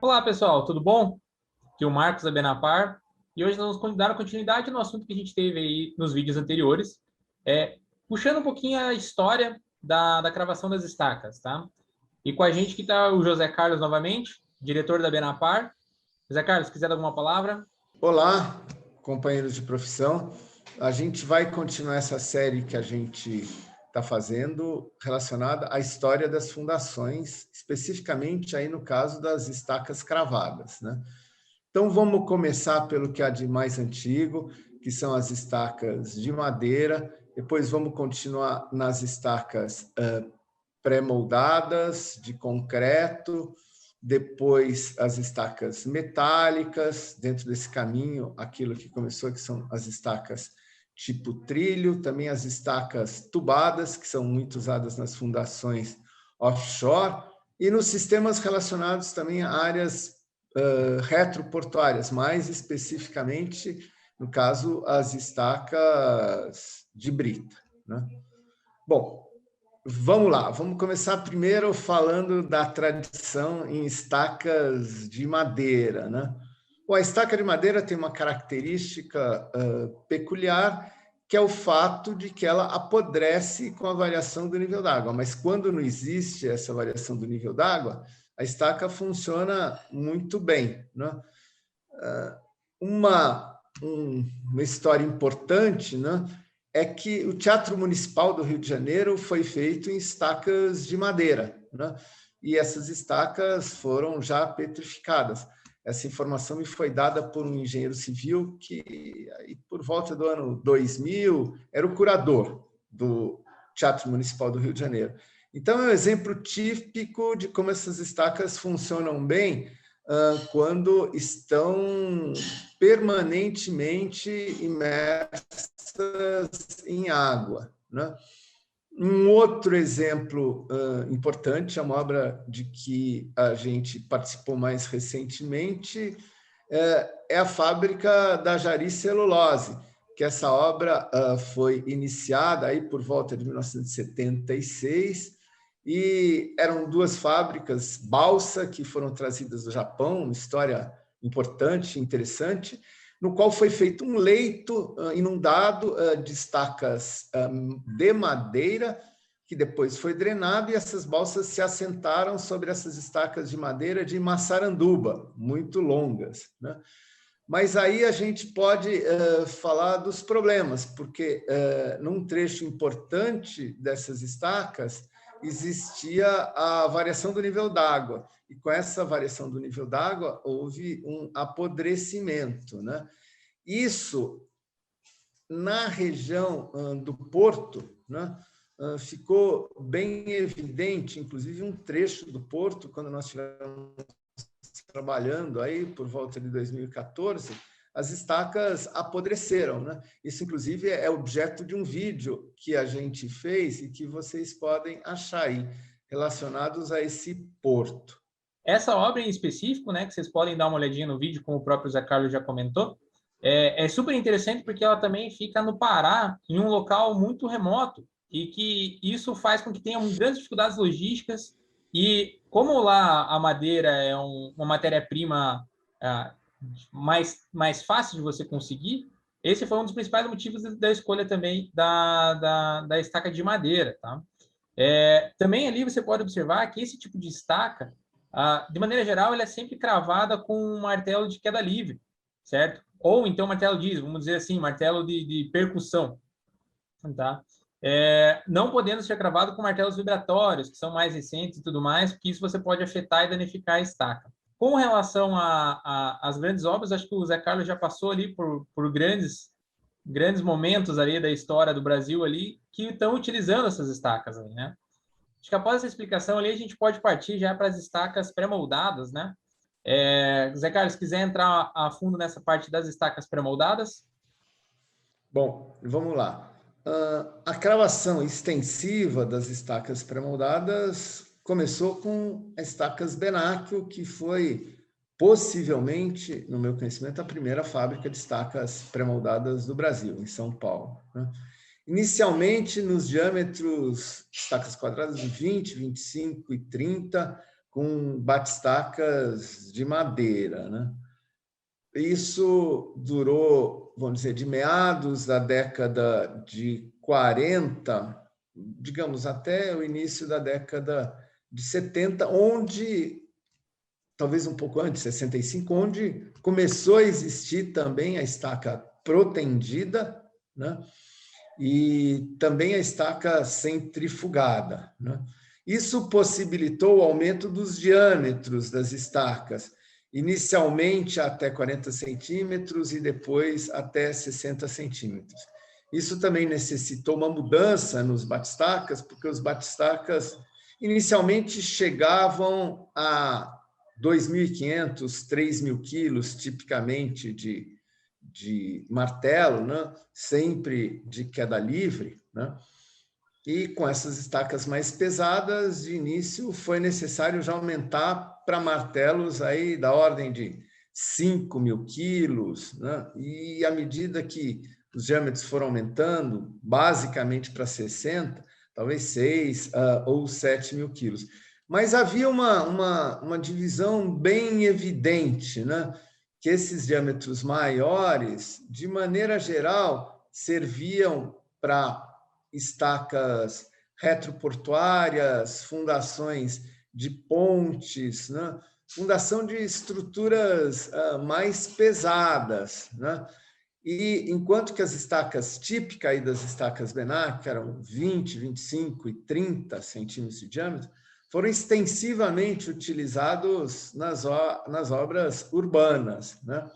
Olá, pessoal, tudo bom? Aqui é o Marcos da Benapar e hoje nós vamos dar continuidade no assunto que a gente teve aí nos vídeos anteriores, puxando um pouquinho a história da cravação das estacas, tá? E com a gente que está o José Carlos novamente, diretor da Benapar. José Carlos, se quiser dar alguma palavra? Olá, companheiros de profissão. A gente vai continuar essa série que a gente está fazendo relacionada à história das fundações, especificamente aí no caso das estacas cravadas, né? Então vamos começar pelo que há de mais antigo, que são as estacas de madeira. Depois vamos continuar nas estacas pré-moldadas de concreto, depois as estacas metálicas, dentro desse caminho, aquilo que começou, que são as estacas tipo trilho, também as estacas tubadas, que são muito usadas nas fundações offshore, e nos sistemas relacionados também a áreas retroportuárias, mais especificamente, no caso, as estacas de brita, né? Bom, vamos lá, vamos começar primeiro falando da tradição em estacas de madeira, né? Bom, a estaca de madeira tem uma característica peculiar, que é o fato de que ela apodrece com a variação do nível d'água, mas quando não existe essa variação do nível d'água, a estaca funciona muito bem, né? Uma história importante, né, é que o Teatro Municipal do Rio de Janeiro foi feito em estacas de madeira, né? E essas estacas foram já petrificadas. Essa informação me foi dada por um engenheiro civil que, aí, por volta do ano 2000, era o curador do Teatro Municipal do Rio de Janeiro. Então, é um exemplo típico de como essas estacas funcionam bem quando estão permanentemente imersas em água, né? Um outro exemplo importante, é uma obra de que a gente participou mais recentemente, é a fábrica da Jari Celulose, que essa obra foi iniciada aí por volta de 1976, e eram duas fábricas, balsa, que foram trazidas do Japão, uma história importante, interessante, no qual foi feito um leito inundado de estacas de madeira, que depois foi drenado, e essas balsas se assentaram sobre essas estacas de madeira de Massaranduba, muito longas, né? Mas aí a gente pode falar dos problemas, porque num trecho importante dessas estacas existia a variação do nível d'água, e com essa variação do nível d'água houve um apodrecimento, né? Isso, na região do Porto, né, ficou bem evidente, inclusive um trecho do Porto, quando nós estivemos trabalhando aí por volta de 2014, as estacas apodreceram, né? Isso, inclusive, é objeto de um vídeo que a gente fez e que vocês podem achar aí, relacionados a esse porto. Essa obra em específico, né, que vocês podem dar uma olhadinha no vídeo, como o próprio Zé Carlos já comentou, é super interessante porque ela também fica no Pará, em um local muito remoto, e que isso faz com que tenha grandes dificuldades logísticas, e como lá a madeira é uma matéria-prima mais fácil de você conseguir, esse foi um dos principais motivos da escolha também da estaca de madeira, tá? Também ali você pode observar que esse tipo de estaca, de maneira geral, ela é sempre cravada com um martelo de queda livre, certo? Ou então martelo diesel, vamos dizer assim, martelo de percussão, tá? Não podendo ser cravado com martelos vibratórios, que são mais recentes e tudo mais, porque isso você pode afetar e danificar a estaca. Com relação às grandes obras, acho que o Zé Carlos já passou ali por grandes momentos ali da história do Brasil ali que estão utilizando essas estacas ali, né? Acho que após essa explicação ali, a gente pode partir já para as estacas pré-moldadas, né? Zé Carlos, se quiser entrar a fundo nessa parte das estacas pré-moldadas. Bom, vamos lá. A cravação extensiva das estacas pré-moldadas começou com as estacas Benáquio, que foi possivelmente, no meu conhecimento, a primeira fábrica de estacas pré-moldadas do Brasil, em São Paulo, né? Inicialmente nos diâmetros estacas quadradas de 20, 25 e 30, com batistacas de madeira, né? Isso durou, vamos dizer, de meados da década de 40, digamos, até o início da década de 70, onde, talvez um pouco antes, 65, onde começou a existir também a estaca protendida, né? E também a estaca centrifugada, né? Isso possibilitou o aumento dos diâmetros das estacas, inicialmente até 40 centímetros e depois até 60 centímetros. Isso também necessitou uma mudança nos batistacas, porque os batistacas inicialmente chegavam a 2.500, 3.000 quilos, tipicamente, de martelo, né? Sempre de queda livre, né? E com essas estacas mais pesadas, de início, foi necessário já aumentar para martelos aí da ordem de 5.000 quilos, né? E à medida que os diâmetros foram aumentando, basicamente para 60, talvez 6 ou 7.000 quilos. Mas havia uma divisão bem evidente, né? Que esses diâmetros maiores, de maneira geral, serviam para estacas retroportuárias, fundações de pontes, né? Fundação de estruturas mais pesadas, né? E enquanto que as estacas típicas aí das estacas Benac, que eram 20, 25 e 30 centímetros de diâmetro, foram extensivamente utilizados nas obras urbanas, né?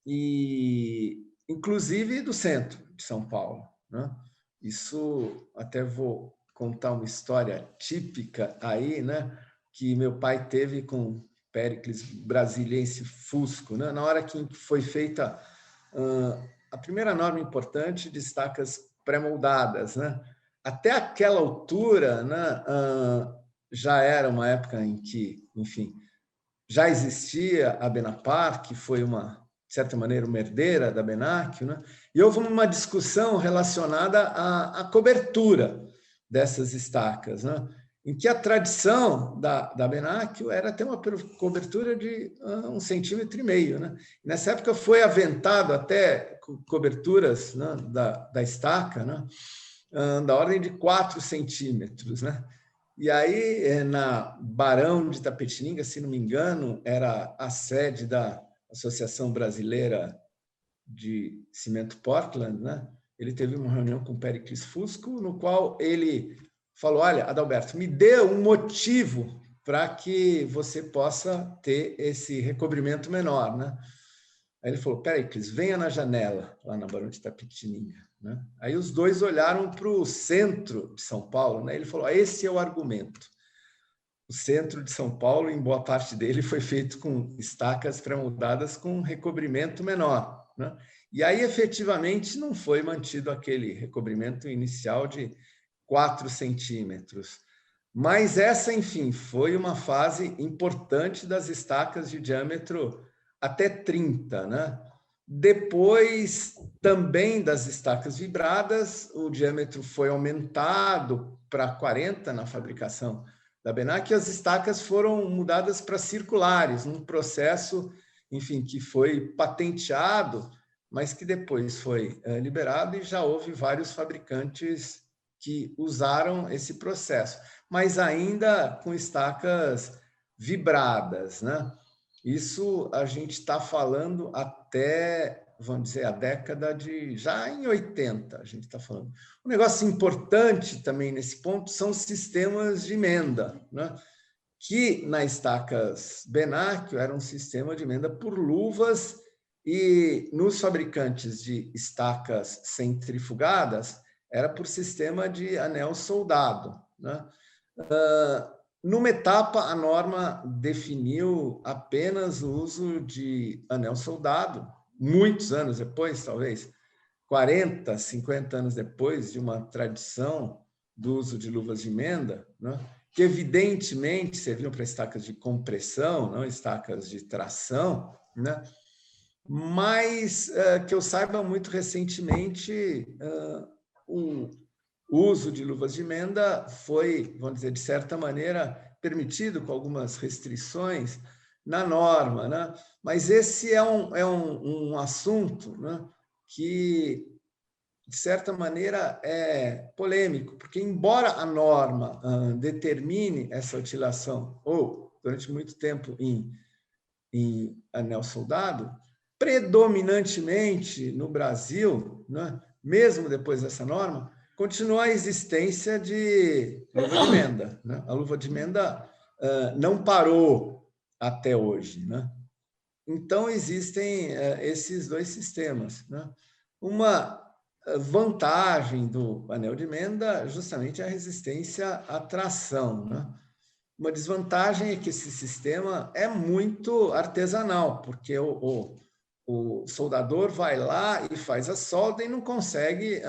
E inclusive do centro de São Paulo, né? Isso, até vou contar uma história típica aí, né? Que meu pai teve com Péricles Brasiliense Fusco, né? Na hora que foi feita a primeira norma importante de estacas pré-moldadas, né? Até aquela altura, né? Já era uma época em que, enfim, já existia a Benapar, que foi de certa maneira, uma herdeira da Benac, né? E houve uma discussão relacionada à cobertura dessas estacas, né? Em que a tradição da Benac era ter uma cobertura de 1,5 centímetro, né? Nessa época foi aventado até coberturas, né, da estaca, né, da ordem de 4 centímetros, né? E aí, na Barão de Itapetininga, se não me engano, era a sede da Associação Brasileira de Cimento Portland, né? Ele teve uma reunião com o Péricles Fusco, no qual ele falou: olha, Adalberto, me dê um motivo para que você possa ter esse recobrimento menor, né? Aí ele falou: Péricles, venha na janela, lá na Barão de Itapetininga, né? Aí os dois olharam para o centro de São Paulo, né? Ele falou: esse é o argumento. O centro de São Paulo, em boa parte dele, foi feito com estacas pré-moldadas com recobrimento menor, né? E aí, efetivamente, não foi mantido aquele recobrimento inicial de 4 centímetros. Mas essa, enfim, foi uma fase importante das estacas de diâmetro até 30, né? Depois, também das estacas vibradas, o diâmetro foi aumentado para 40 na fabricação da Benac, e as estacas foram mudadas para circulares, num processo, enfim, que foi patenteado, mas que depois foi liberado, e já houve vários fabricantes que usaram esse processo, mas ainda com estacas vibradas, né? Isso a gente está falando até, vamos dizer, a década de... Já em 80, a gente está falando. Um negócio importante também nesse ponto são os sistemas de emenda, né? Que na estacas Benac era um sistema de emenda por luvas, e nos fabricantes de estacas centrifugadas era por sistema de anel soldado, né? Numa etapa, a norma definiu apenas o uso de anel soldado, muitos anos depois, talvez 40, 50 anos depois de uma tradição do uso de luvas de emenda, né, que evidentemente serviam para estacas de compressão, não estacas de tração, né, mas que eu saiba, muito recentemente, o uso de luvas de emenda foi, vamos dizer, de certa maneira, permitido com algumas restrições na norma, né? Mas esse é um assunto, né, que, de certa maneira, é polêmico, porque, embora a norma determine essa utilização, ou, durante muito tempo, em anel soldado, predominantemente no Brasil, né, mesmo depois dessa norma, continua a existência de luva de emenda, né? A luva de emenda não parou até hoje, né? Então, existem esses dois sistemas, né? Uma vantagem do anel de emenda justamente é a resistência à tração, né? Uma desvantagem é que esse sistema é muito artesanal, porque o soldador vai lá e faz a solda e não consegue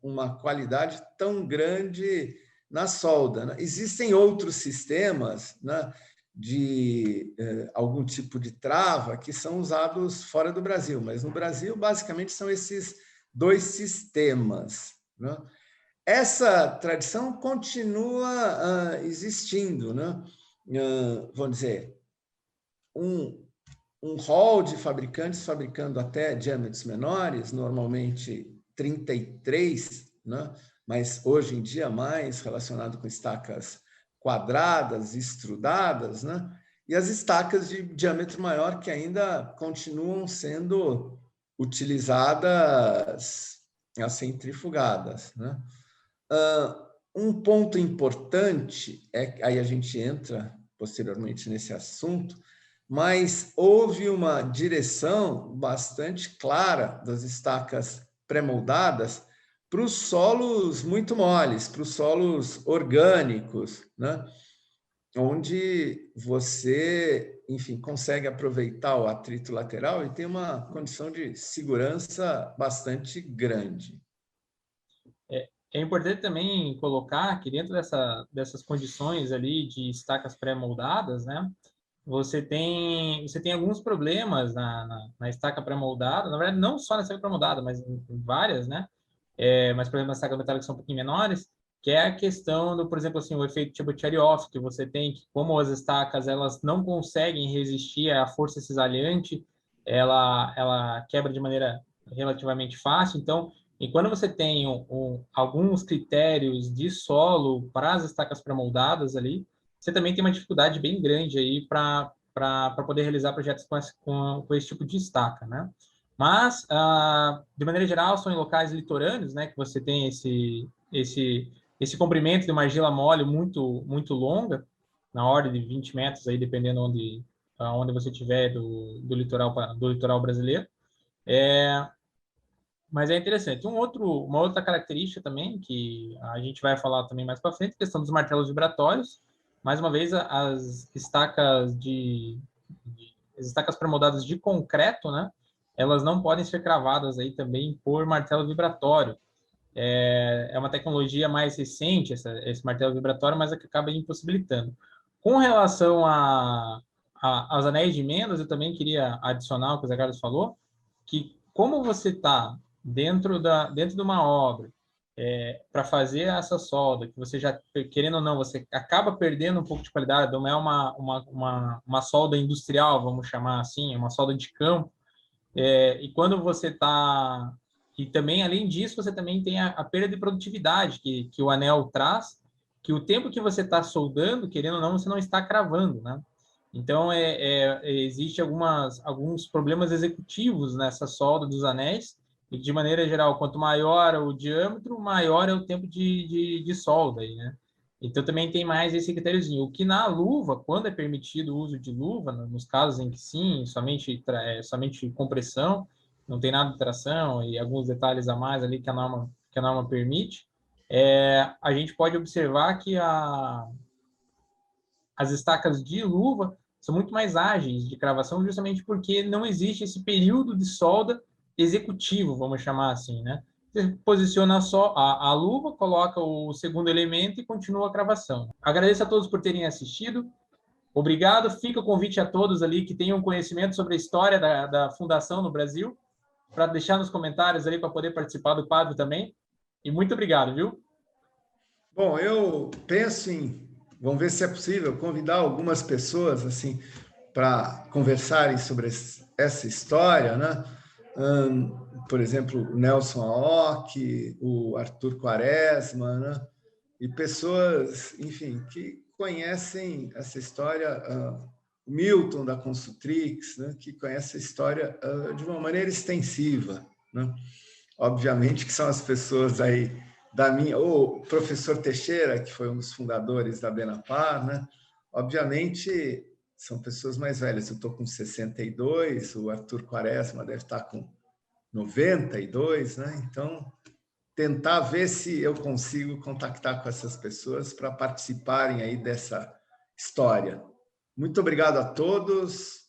uma qualidade tão grande na solda, né? Existem outros sistemas, né, de algum tipo de trava que são usados fora do Brasil, mas no Brasil, basicamente, são esses dois sistemas, né? Essa tradição continua existindo, né? Vamos dizer, um hall de fabricantes fabricando até diâmetros menores, normalmente 33, né? Mas hoje em dia mais relacionado com estacas quadradas, estrudadas, né? E as estacas de diâmetro maior que ainda continuam sendo utilizadas centrifugadas, né? Um ponto importante, aí a gente entra posteriormente nesse assunto, mas houve uma direção bastante clara das estacas pré-moldadas para os solos muito moles, para os solos orgânicos, né? Onde você, enfim, consegue aproveitar o atrito lateral e tem uma condição de segurança bastante grande. É importante também colocar que dentro dessas condições ali de estacas pré-moldadas, né, você tem alguns problemas na estaca pré-moldada, na verdade, não só na estaca pré-moldada, mas em várias, né? Mas, por exemplo, na estaca metálica são um pouquinho menores, que é a questão do, por exemplo, assim, o efeito tipo Cherry-off, que você tem, que como as estacas elas não conseguem resistir à força cisalhante, ela quebra de maneira relativamente fácil. Então, e quando você tem alguns critérios de solo para as estacas pré-moldadas ali, você também tem uma dificuldade bem grande aí para poder realizar projetos com esse tipo de estaca, né? Mas, de maneira geral, são em locais litorâneos, né, que você tem esse comprimento de uma argila mole muito longa, na ordem de 20 metros, aí, dependendo onde você estiver do litoral brasileiro. Mas é interessante. Uma outra característica também, que a gente vai falar também mais para frente, a questão dos martelos vibratórios. Mais uma vez, as estacas pré-moldadas de concreto, né? Elas não podem ser cravadas aí também por martelo vibratório. É uma tecnologia mais recente, esse martelo vibratório, mas é que acaba impossibilitando. Com relação aos anéis de emendas, eu também queria adicionar o que o Zé Carlos falou, que como você está dentro de uma obra para fazer essa solda, que você já, querendo ou não, você acaba perdendo um pouco de qualidade, não é uma solda industrial, vamos chamar assim, é uma solda de campo, e quando você está... E também, além disso, você também tem a perda de produtividade que o anel traz, que o tempo que você está soldando, querendo ou não, você não está cravando, né? Então, existe alguns problemas executivos nessa solda dos anéis, e de maneira geral, quanto maior o diâmetro, maior é o tempo de solda aí, né? Então, também tem mais esse critériozinho. O que na luva, quando é permitido o uso de luva, nos casos em que sim, somente compressão, não tem nada de tração e alguns detalhes a mais ali que a norma permite, a gente pode observar que as estacas de luva são muito mais ágeis de cravação, justamente porque não existe esse período de solda executivo, vamos chamar assim, né? Você posiciona só a luva, coloca o segundo elemento e continua a cravação. Agradeço a todos por terem assistido. Obrigado. Fica o convite a todos ali que tenham conhecimento sobre a história da fundação no Brasil, para deixar nos comentários ali para poder participar do quadro também. E muito obrigado, viu? Bom, eu penso em vamos ver se é possível convidar algumas pessoas assim para conversarem sobre essa história, né? Por exemplo, o Nelson Aoki, o Arthur Quaresma, né? E pessoas, enfim, que conhecem essa história, o Milton da Consultrix, né? Que conhece a história de uma maneira extensiva, né? Obviamente que são as pessoas aí da minha, o professor Teixeira, que foi um dos fundadores da Benapar, né? Obviamente são pessoas mais velhas. Eu estou com 62, o Arthur Quaresma deve estar com 92, né? Então, tentar ver se eu consigo contactar com essas pessoas para participarem aí dessa história. Muito obrigado a todos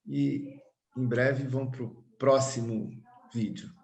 e em breve vamos para o próximo vídeo.